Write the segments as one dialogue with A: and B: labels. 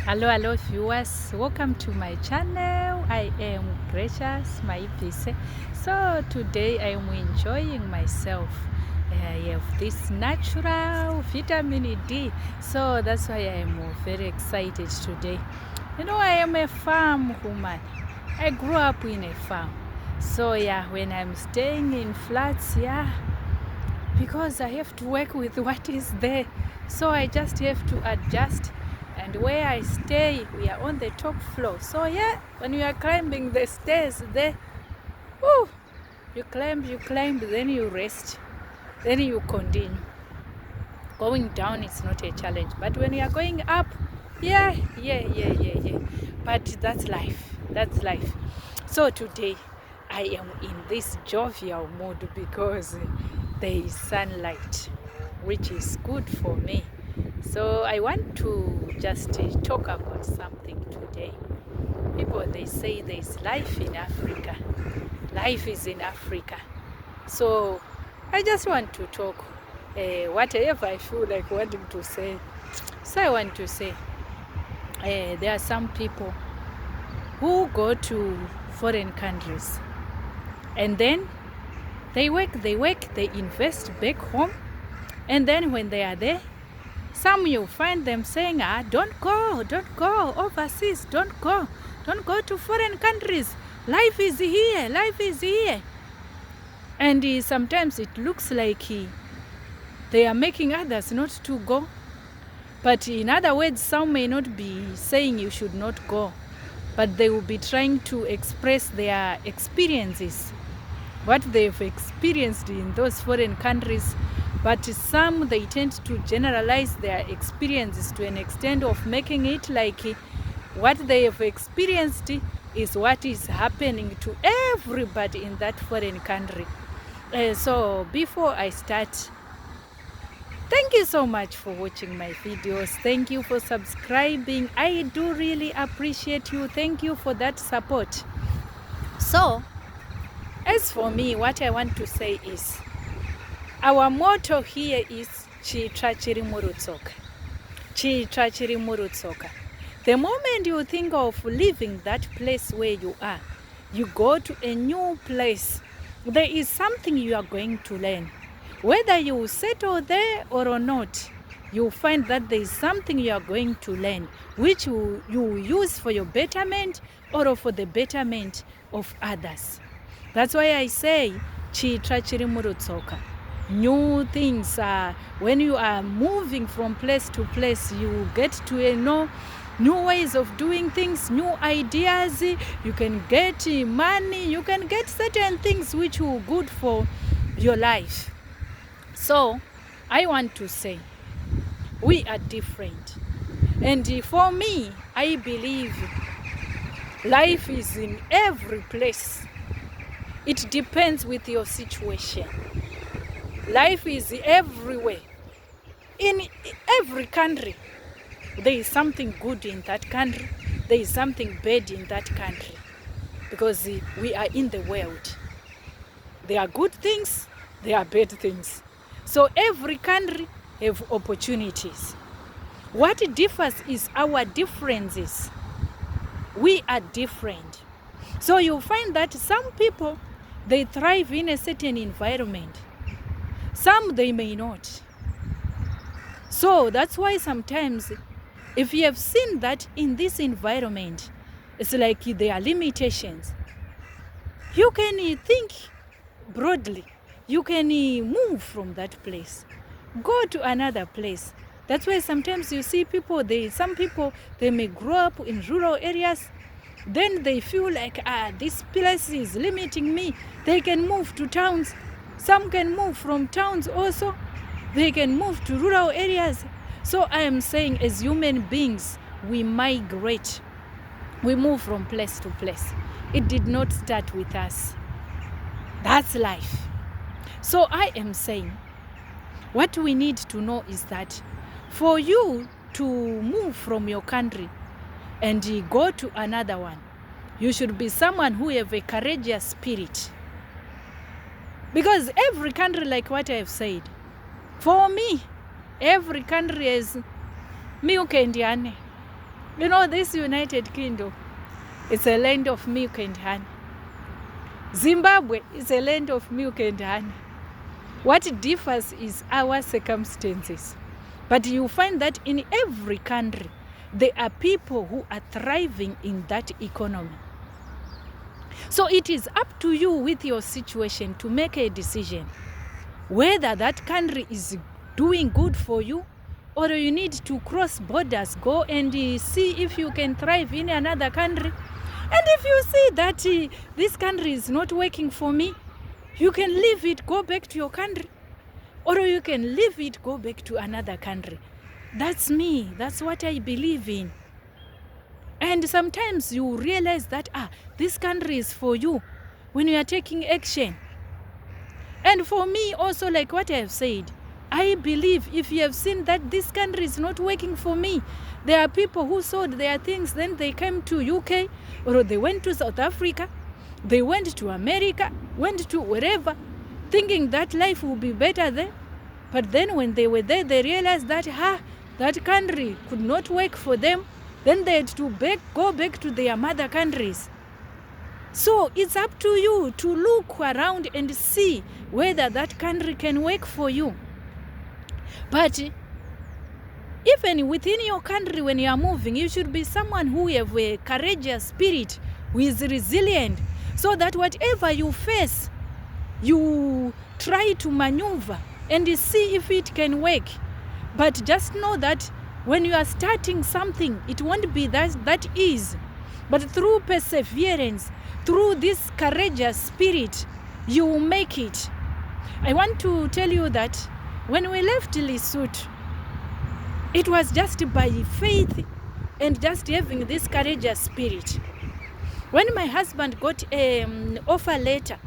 A: Hello viewers, welcome to my channel. I am Gracious My Peace. So today I am enjoying myself. I have this natural vitamin D, so that's why I am very excited today. I am a farm woman. I grew up in a farm. So when I'm staying in flats, because I have to work with what is there, so I just have to adjust. And where I stay, we are on the top floor. So when you are climbing the stairs there, whoo, you climb, then you rest, then you continue. Going down is not a challenge, but when you are going up, yeah. But that's life. So today I am in this jovial mood because there is sunlight, which is good for me. So I want to just talk about something today. People, they say there's life in Africa. Life is in Africa. So I just want to talk whatever I feel like wanting to say. So I want to say there are some people who go to foreign countries and then they work, they invest back home, and then when they are there, some you find them saying, don't go overseas, don't go to foreign countries. Life is here. And sometimes it looks like they are making others not to go. But in other words, some may not be saying you should not go, but they will be trying to express their experiences, what they've experienced in those foreign countries. But some, they tend to generalize their experiences to an extent of making it like what they have experienced is what is happening to everybody in that foreign country. So before I start, thank you so much for watching my videos. Thank you for subscribing. I do really appreciate you. Thank you for that support. So as for me, what I want to say is, our motto here is Chitra chiri murutsoka. Chitra chiri murutsoka. The moment you think of leaving that place where you are, you go to a new place, there is something you are going to learn. Whether you settle there or not, you find that there is something you are going to learn, which you use for your betterment or for the betterment of others. That's why I say Chitra chiri murutsoka. New things, when you are moving from place to place, you get to know new ways of doing things, new ideas. You can get money, you can get certain things which will be good for your life. So I want to say we are different, and for me, I believe life is in every place. It depends with your situation. Life is everywhere. In every country, there is something good in that country. There is something bad in that country. Because we are in the world. There are good things, there are bad things. So every country have opportunities. What differs is our differences. We are different. So you find that some people, they thrive in a certain environment. Some, they may not. So that's why sometimes, if you have seen that in this environment, it's like there are limitations. You can think broadly. You can move from that place. Go to another place. That's why sometimes you see people, some people, they may grow up in rural areas. Then they feel like, this place is limiting me. They can move to towns. Some can move from towns also. They can move to rural areas. So I am saying, as human beings, we migrate. We move from place to place. It did not start with us. That's life. So I am saying, what we need to know is that for you to move from your country and go to another one, you should be someone who have a courageous spirit. Because every country, like what I have said, for me, every country has milk and honey. You know, this United Kingdom, it's a land of milk and honey. Zimbabwe is a land of milk and honey. What differs is our circumstances. But you find that in every country, there are people who are thriving in that economy. So it is up to you with your situation to make a decision whether that country is doing good for you, or you need to cross borders, go and see if you can thrive in another country. And if you see that this country is not working for me, you can leave it, go back to your country. Or you can leave it, go back to another country. That's me. That's what I believe in. And sometimes you realize that, this country is for you when you are taking action. And for me also, like what I have said, I believe if you have seen that this country is not working for me, there are people who sold their things, then they came to UK, or they went to South Africa, they went to America, went to wherever, thinking that life will be better there. But then when they were there, they realized that that country could not work for them. Then they had to go back to their mother countries. So it's up to you to look around and see whether that country can work for you. But even within your country, when you are moving, you should be someone who have a courageous spirit, who is resilient, so that whatever you face, you try to maneuver and see if it can work. But just know that when you are starting something, it won't be that easy. But through perseverance, through this courageous spirit, you will make it. I want to tell you that when we left Lesotho, it was just by faith and just having this courageous spirit. When my husband got an offer letter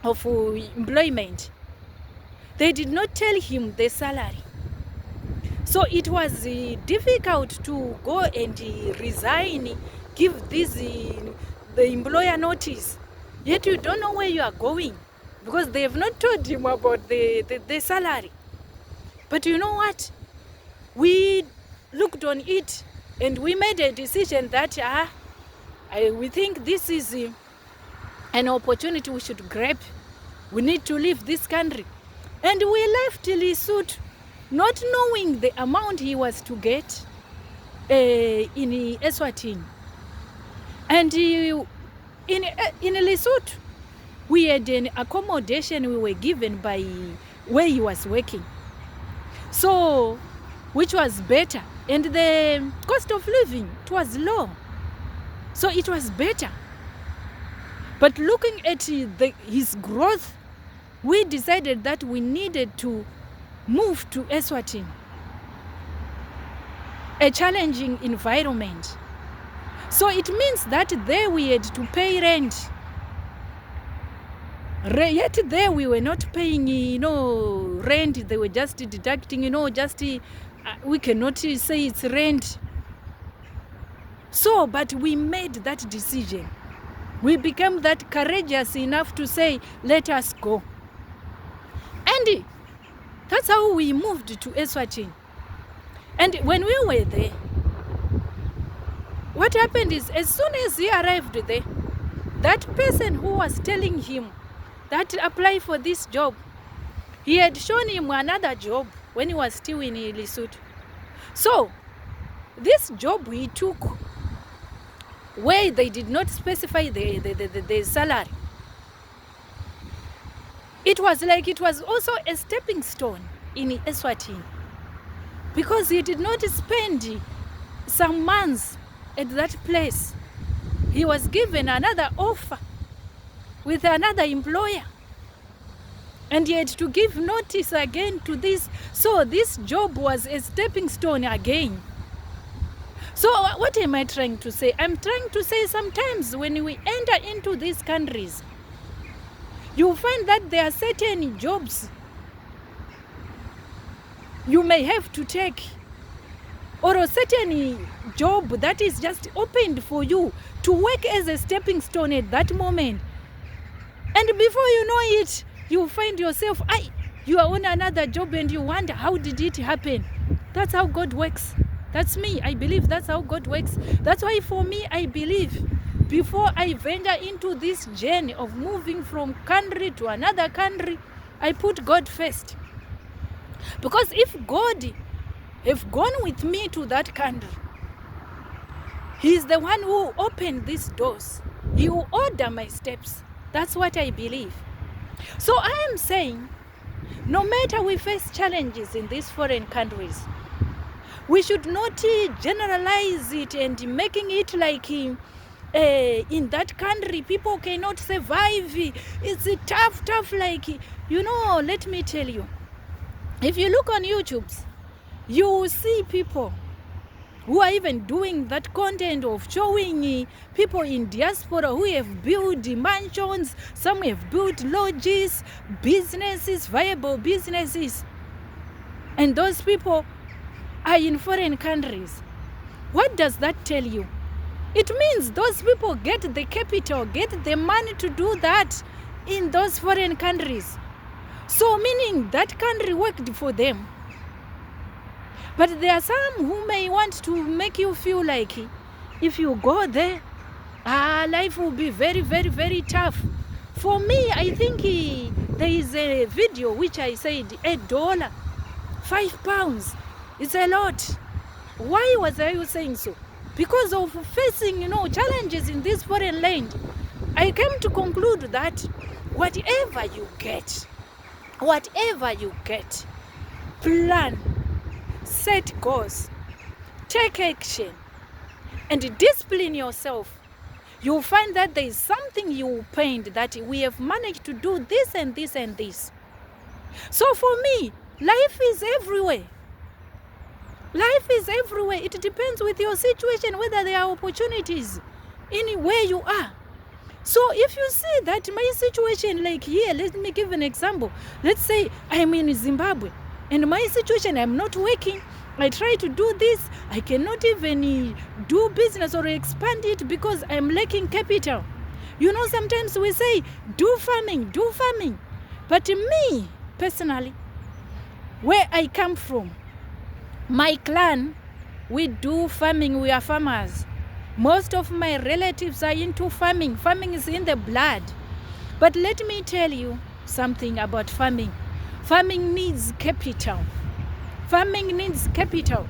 A: of employment, they did not tell him the salary. So it was difficult to go and resign, give the employer notice. Yet you don't know where you are going, because they have not told him about the salary. But you know what? We looked on it and we made a decision that we think this is an opportunity we should grab. We need to leave this country. And we left Lesotho, not knowing the amount he was to get in Eswatini. And in Lesotho, we had an accommodation we were given by where he was working. So, which was better. And the cost of living, it was low. So it was better. But looking at his growth, we decided that we needed to move to Eswatini, a challenging environment. So it means that there we had to pay rent. Yet there we were not paying, rent. They were just deducting, we cannot say it's rent. So, but we made that decision. We became that courageous enough to say, let us go. And that's how we moved to Eswatini. And when we were there, what happened is, as soon as he arrived there, that person who was telling him that apply for this job, he had shown him another job when he was still in Lesotho. So, this job he took, where they did not specify the salary, it was also a stepping stone in Eswatini, because he did not spend some months at that place. He was given another offer with another employer, and he had to give notice again to this. So this job was a stepping stone again. So what am I trying to say? I'm trying to say sometimes when we enter into these countries, you find that there are certain jobs you may have to take, or a certain job that is just opened for you to work as a stepping stone at that moment. And before you know it, you find yourself, you are on another job and you wonder, how did it happen? That's how God works. That's me. I believe that's how God works. That's why for me, I believe before I venture into this journey of moving from country to another country, I put God first. Because if God have gone with me to that country, He is the one who opened these doors. He will order my steps. That's what I believe. So I am saying, no matter we face challenges in these foreign countries, we should not generalize it and making it like in that country people cannot survive. It's tough, like, let me tell you. If you look on YouTube, you will see people who are even doing that content of showing people in diaspora who have built mansions, some have built lodges, businesses, viable businesses. And those people are in foreign countries. What does that tell you? It means those people get the capital, get the money to do that in those foreign countries. So meaning that country worked for them. But there are some who may want to make you feel like if you go there, life will be very, very, very tough. For me, I think there is a video which I said $1, £5. It's a lot. Why was I saying so? Because of facing, challenges in this foreign land. I came to conclude that whatever you get, plan, set goals, take action, and discipline yourself. You'll find that there is something you will paint that we have managed to do this and this and this. So for me, life is everywhere. Life is everywhere. It depends with your situation, whether there are opportunities in where you are. So if you see that my situation, like here, let me give an example. Let's say I'm in Zimbabwe and my situation, I'm not working. I try to do this. I cannot even do business or expand it because I'm lacking capital. Sometimes we say, do farming. But me, personally, where I come from, my clan, we do farming. We are farmers. Most of my relatives are into farming. Farming is in the blood. But let me tell you something about farming. Farming needs capital. Farming needs capital.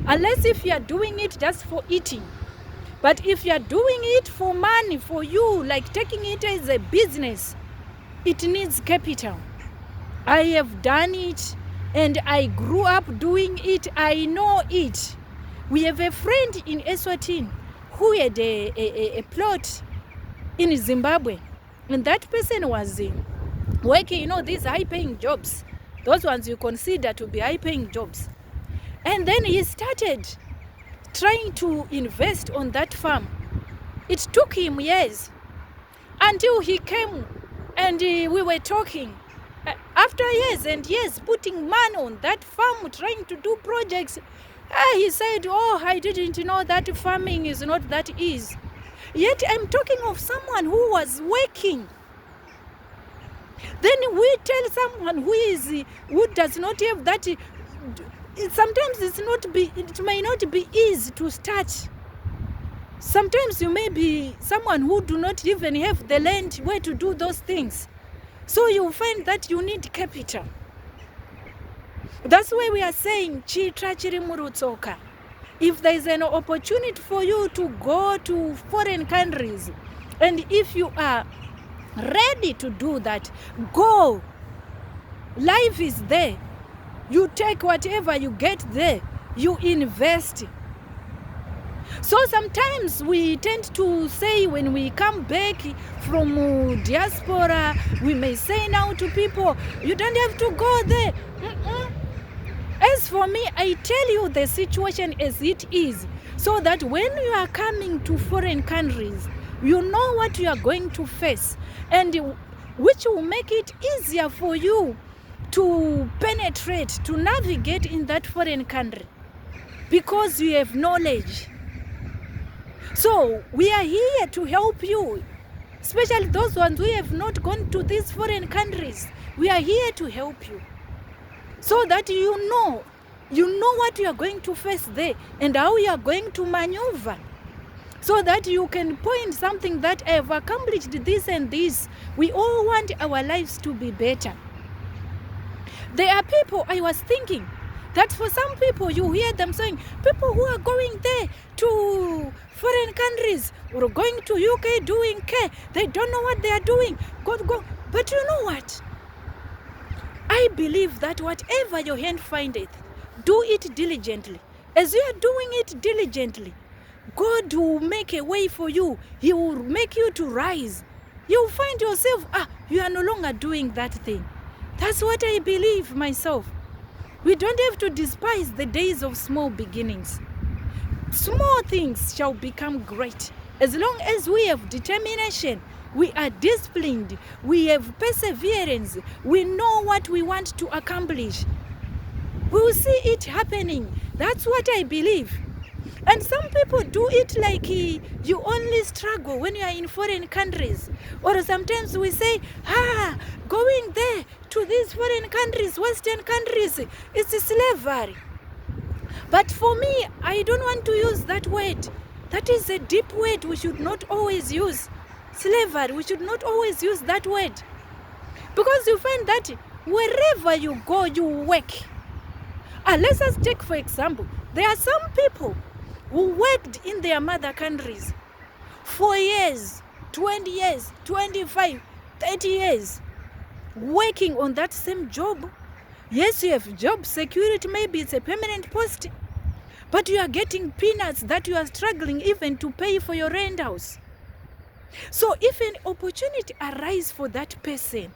A: Unless if you are doing it just for eating. But if you are doing it for money, for you, like taking it as a business, it needs capital. I have done it and I grew up doing it. I know it. We have a friend in Eswatini who had a plot in Zimbabwe. And that person was working, these high-paying jobs. Those ones you consider to be high-paying jobs. And then he started trying to invest on that farm. It took him years until he came and we were talking. After years and years putting money on that farm, trying to do projects, he said, I didn't know that farming is not that easy. Yet I'm talking of someone who was working. Then we tell someone who does not have that. Sometimes it may not be easy to start. Sometimes you may be someone who do not even have the land where to do those things. So you find that you need capital. That's why we are saying, chitra chiri murutsoka. If there is an opportunity for you to go to foreign countries, and if you are ready to do that, go. Life is there. You take whatever you get there, you invest. So sometimes we tend to say when we come back from diaspora, we may say now to people, you don't have to go there. As for me, I tell you the situation as it is, so that when you are coming to foreign countries, you know what you are going to face, and which will make it easier for you to penetrate, to navigate in that foreign country, because you have knowledge. So we are here to help you, especially those ones who have not gone to these foreign countries. We are here to help you, so that you know You know what you are going to face there and how you are going to maneuver, so that you can point something that I have accomplished this and this. We all want our lives to be better. There are people, I was thinking, that for some people you hear them saying, people who are going there to foreign countries or going to UK doing care, they don't know what they are doing. Go. But you know what? I believe that whatever your hand findeth, do it diligently. As you are doing it diligently, God will make a way for you. He will make you to rise. You will find yourself, you are no longer doing that thing. That's what I believe myself. We don't have to despise the days of small beginnings. Small things shall become great. As long as we have determination, we are disciplined, we have perseverance, we know what we want to accomplish, we will see it happening. That's what I believe. And some people do it like you only struggle when you are in foreign countries. Or sometimes we say, going there to these foreign countries, Western countries, it's slavery. But for me, I don't want to use that word. That is a deep word we should not always use. Slavery, we should not always use that word. Because you find that wherever you go, you work. Let's just take for example, there are some people who worked in their mother countries for years, 20 years, 25, 30 years, working on that same job. Yes, you have job security, maybe it's a permanent post, but you are getting peanuts that you are struggling even to pay for your rent house. So if an opportunity arises for that person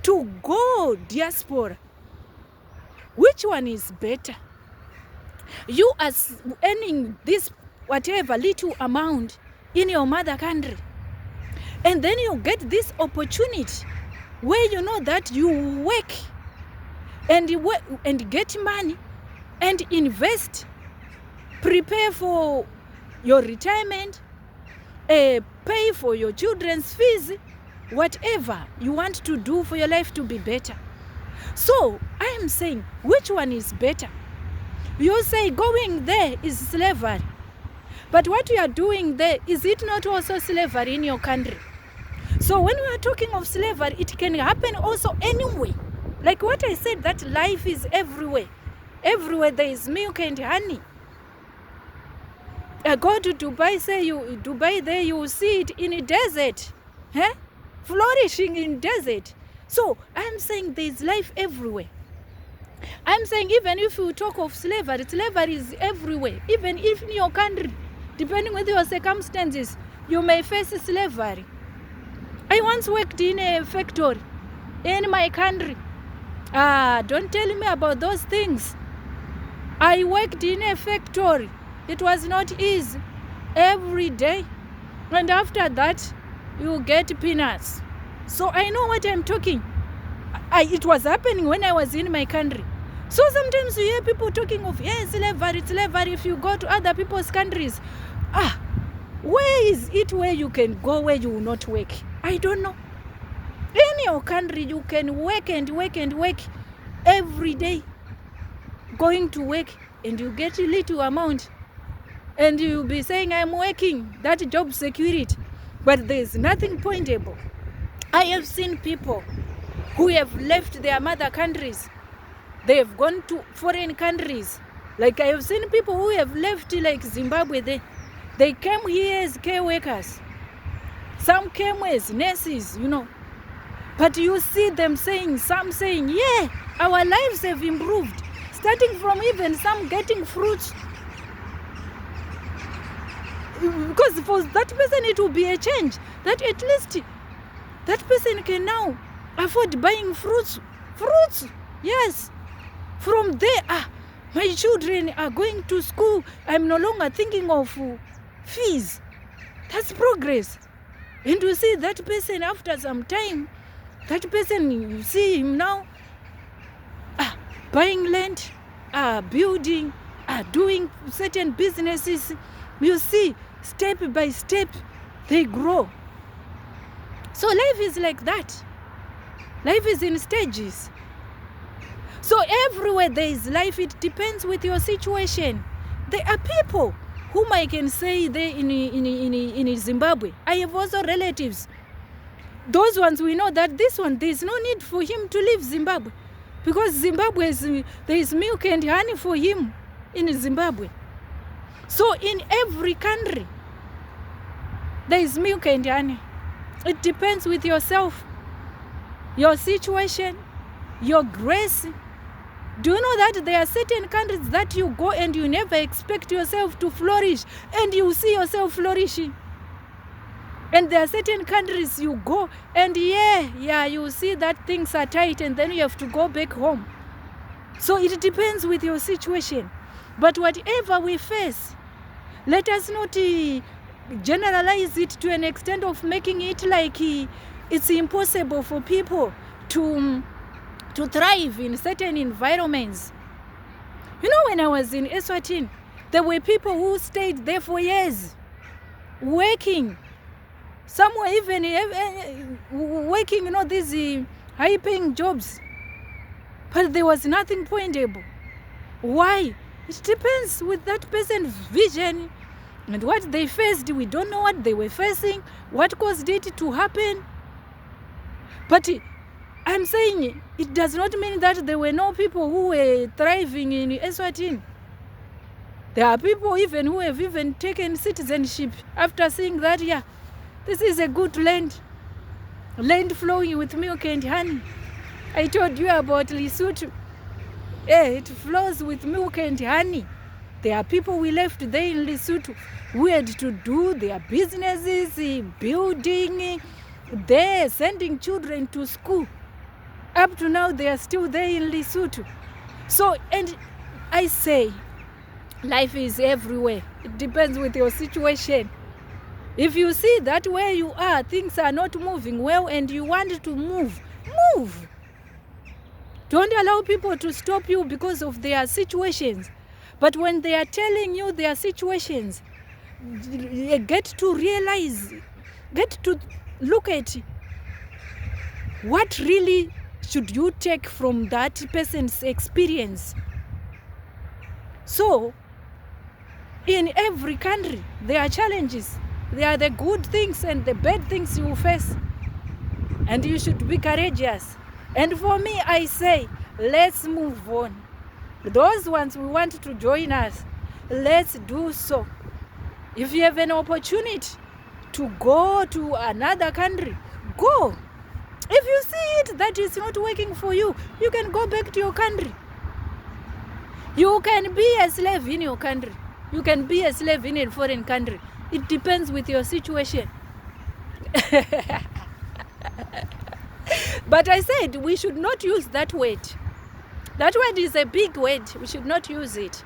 A: to go diaspora, which one is better? You are earning this whatever little amount in your mother country, and then you get this opportunity where you know that you work and get money and invest, prepare for your retirement, pay for your children's fees, whatever you want to do for your life to be better. So I am saying, which one is better? You say going there is slavery, but what you are doing there, is it not also slavery in your country? So when we are talking of slavery, it can happen also anywhere. Like what I said, that life is everywhere. Everywhere there is milk and honey. Go to Dubai, Dubai there you will see it in a desert, flourishing in desert. So I'm saying there is life everywhere. I'm saying even if you talk of slavery, slavery is everywhere. Even if in your country, depending on your circumstances, you may face slavery. I once worked in a factory in my country. Don't tell me about those things. I worked in a factory. It was not easy every day. And after that, you get peanuts. So I know what I'm talking. It was happening when I was in my country. So sometimes you hear people talking of, slavery. If you go to other people's countries, where is it where you can go where you will not work? I don't know. In your country, you can work and work and work every day, going to work, and you get a little amount. And you'll be saying, I'm working, that job security. But there's nothing pointable. I have seen people who have left their mother countries. They have gone to foreign countries. Like I have seen people who have left like Zimbabwe. They came here as care workers. Some came as nurses, But you see them saying, some saying, our lives have improved. Starting from even some getting fruits. Because for that person it will be a change. That at least that person can now afford buying fruits. Fruits, yes. From there, my children are going to school. I'm no longer thinking of fees. That's progress. And you see that person after some time, that person, you see him now buying land, building, doing certain businesses. You see, step by step, they grow. So life is like that. Life is in stages. So everywhere there is life, it depends with your situation. There are people whom I can say they in Zimbabwe. I have also relatives. Those ones we know that this one, there is no need for him to leave Zimbabwe, because Zimbabwe there is milk and honey for him in Zimbabwe. So in every country there is milk and honey. It depends with yourself, your situation, your grace. Do you know that there are certain countries that you go and you never expect yourself to flourish, and you see yourself flourishing? And there are certain countries you go and you see that things are tight, and then you have to go back home. So it depends with your situation. But whatever we face, let us not generalize it to an extent of making it like it's impossible for people to thrive in certain environments. You know, when I was in Eswatini, there were people who stayed there for years, working. Some were even working, these high-paying jobs. But there was nothing pointable. Why? It depends with that person's vision and what they faced. We don't know what they were facing, what caused it to happen. But I'm saying it does not mean that there were no people who were thriving in Eswatini. There are people even who have even taken citizenship after seeing that, this is a good land flowing with milk and honey. I told you about Lesotho. It flows with milk and honey. There are people we left there in Lesotho who had to do their businesses, building, there, sending children to school. Up to now, they are still there in Lesotho. So, and I say, life is everywhere. It depends with your situation. If you see that where you are, things are not moving well and you want to move. Don't allow people to stop you because of their situations. But when they are telling you their situations, get to realize, get to look at what really should you take from that person's experience. So, in every country, there are challenges. There are the good things and the bad things you face. And you should be courageous. And for me, I say, let's move on. Those ones who want to join us, let's do so. If you have an opportunity to go to another country, go. If you see it that is not working for you, you can go back to your country. You can be a slave in your country. You can be a slave in a foreign country. It depends with your situation. But I said we should not use that word. That word is a big word. We should not use it.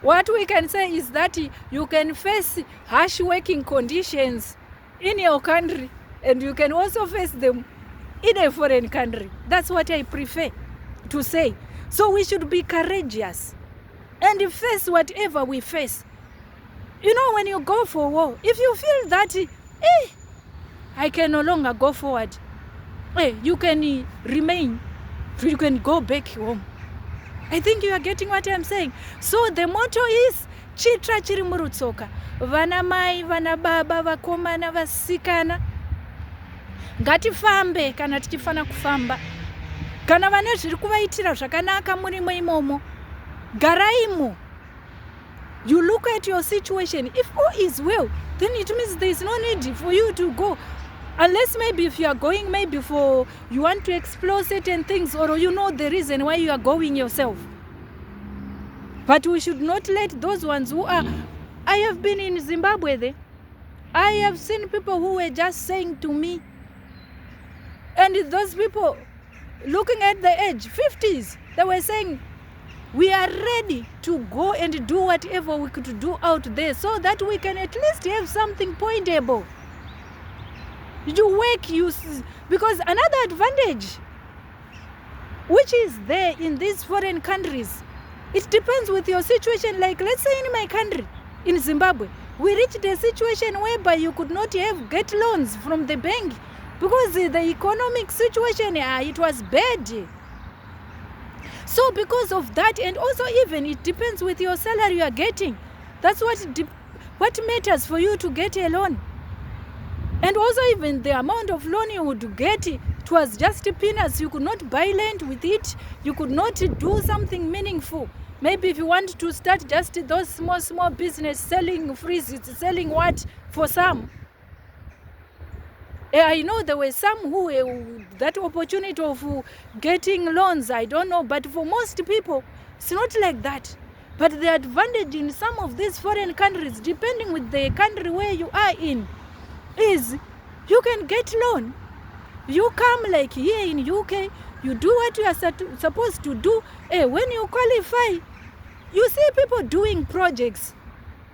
A: What we can say is that you can face harsh working conditions in your country, and you can also face them in a foreign country. That's what I prefer to say. So we should be courageous and face whatever we face. You know, when you go for war, if you feel that, I can no longer go forward, you can remain, you can go back home. I think you are getting what I'm saying. So the motto is, chitra chiri murutsoka. Vana mai, vana baba, vakomana, vasikana. Ngatifambe kana tichifana kufamba. Kana vane zviri kuvaitira zvakanaka murimo imomo, garaimo. You look at your situation. If all is well, then it means there is no need for you to go. Unless maybe if you are going maybe for, you want to explore certain things, or you know the reason why you are going yourself. But we should not let those ones who are, I have been in Zimbabwe there. I have seen people who were just saying to me, and those people looking at the age, 50s, they were saying, we are ready to go and do whatever we could do out there so that we can at least have something pointable. You work, because another advantage which is there in these foreign countries, it depends with your situation. Like, let's say in my country, in Zimbabwe, we reached a situation whereby you could not get loans from the bank because the economic situation, it was bad. So because of that, and also even it depends with your salary you are getting. That's what matters for you to get a loan. And also even the amount of loan you would get, it was just peanuts. You could not buy land with it. You could not do something meaningful. Maybe if you want to start just those small business, selling freezes, selling what for some. I know there were some who that opportunity of getting loans, I don't know, but for most people, it's not like that. But the advantage in some of these foreign countries, depending with the country where you are in, is you can get loan. You come like here in UK, you do what you are supposed to do. When you qualify, you see people doing projects.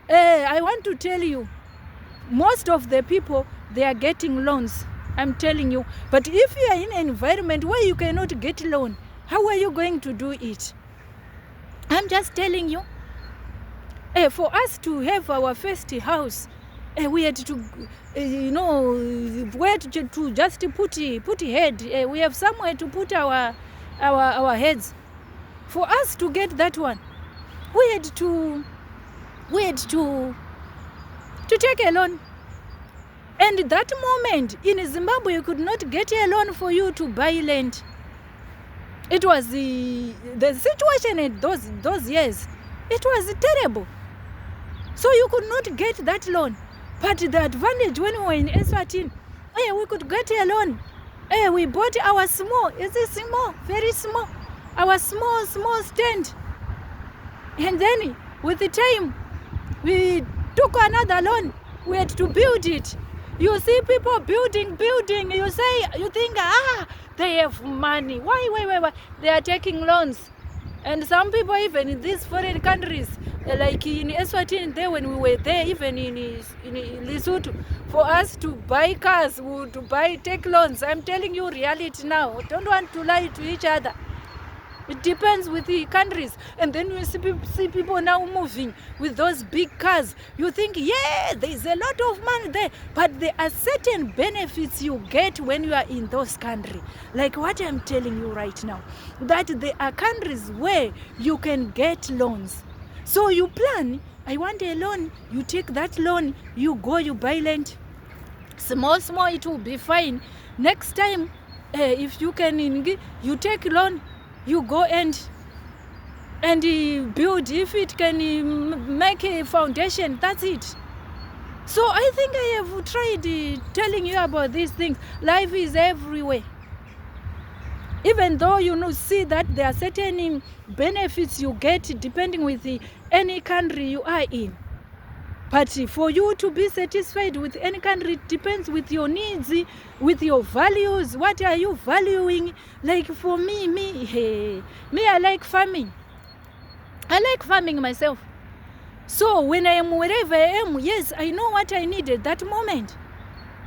A: I want to tell you, most of the people, they are getting loans. I'm telling you. But if you are in an environment where you cannot get loan, how are you going to do it? I'm just telling you. For us to have our first house, we had to, where to just put head. We have somewhere to put our heads. For us to get that one, we had to take a loan. And that moment in Zimbabwe, you could not get a loan for you to buy land. It was the situation in those years. It was terrible. So you could not get that loan. But the advantage when we were in Eswatini, we could get a loan. We bought our small, very small, our small stand. And then with the time, we took another loan. We had to build it. You see people building. You think, they have money. Why? They are taking loans. And some people even in these foreign countries, like in Eswatini, there when we were there, even in Lesotho, for us to buy cars, to take loans. I'm telling you reality now. Don't want to lie to each other. It depends with the countries. And then you see people now moving with those big cars. You think, there's a lot of money there. But there are certain benefits you get when you are in those countries. Like what I'm telling you right now. That there are countries where you can get loans. So you plan, I want a loan. You take that loan, you go, you buy land. Small, it will be fine. Next time, if you can, you take loan. You go and build. If it can make a foundation, that's it. So I think I have tried telling you about these things. Life is everywhere. Even though you see that there are certain benefits you get depending with any country you are in. But for you to be satisfied with any country, it depends with your needs, with your values. What are you valuing? Like for me, I like farming. I like farming myself. So when I am wherever I am, yes, I know what I need at that moment.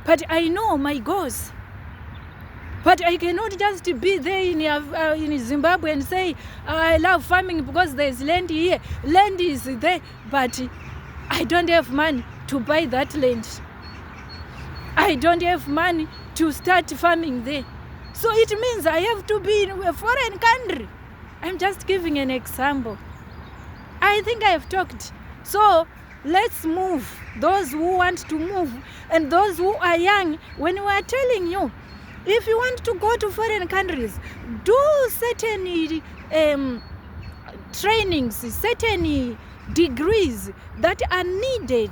A: But I know my goals. But I cannot just be there in Zimbabwe and say, I love farming because there's land here. Land is there, but I don't have money to buy that land. I don't have money to start farming there. So it means I have to be in a foreign country. I'm just giving an example. I think I have talked. So let's move. Those who want to move and those who are young, when we are telling you, if you want to go to foreign countries, do certain trainings, certain degrees that are needed.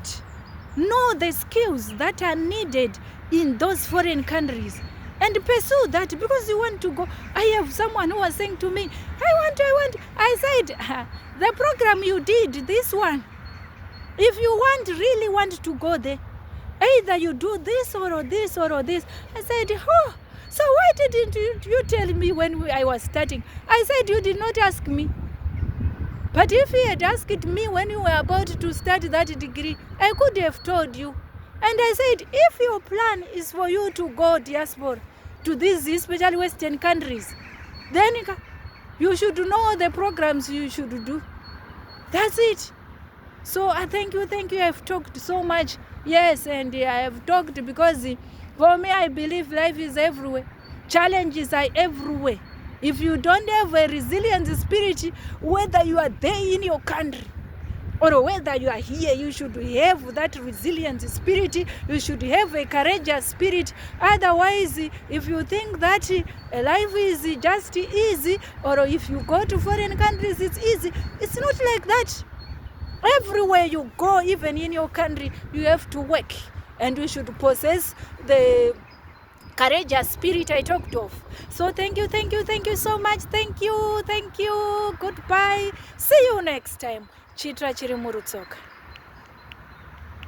A: Know the skills that are needed in those foreign countries and pursue that because you want to go. I have someone who was saying to me, I want. I said, the program you did, this one, if you really want to go there, either you do this or this or this. I said, so why didn't you tell me when I was starting? I said, you did not ask me. But if you had asked me when you were about to start that degree, I could have told you. And I said, if your plan is for you to go diaspora to these especially Western countries, then you should know the programs you should do. That's it. So I thank you. I've talked so much. Yes, and I have talked because for me, I believe life is everywhere. Challenges are everywhere. If you don't have a resilient spirit, whether you are there in your country or whether you are here, you should have that resilient spirit. You should have a courageous spirit. Otherwise, if you think that life is just easy, or if you go to foreign countries it's easy, it's not like that. Everywhere you go, even in your country, you have to work, and you should possess the courageous spirit I talked of. So thank you so much. Thank you. Goodbye. See you next time. Chitra chiri murutsoka.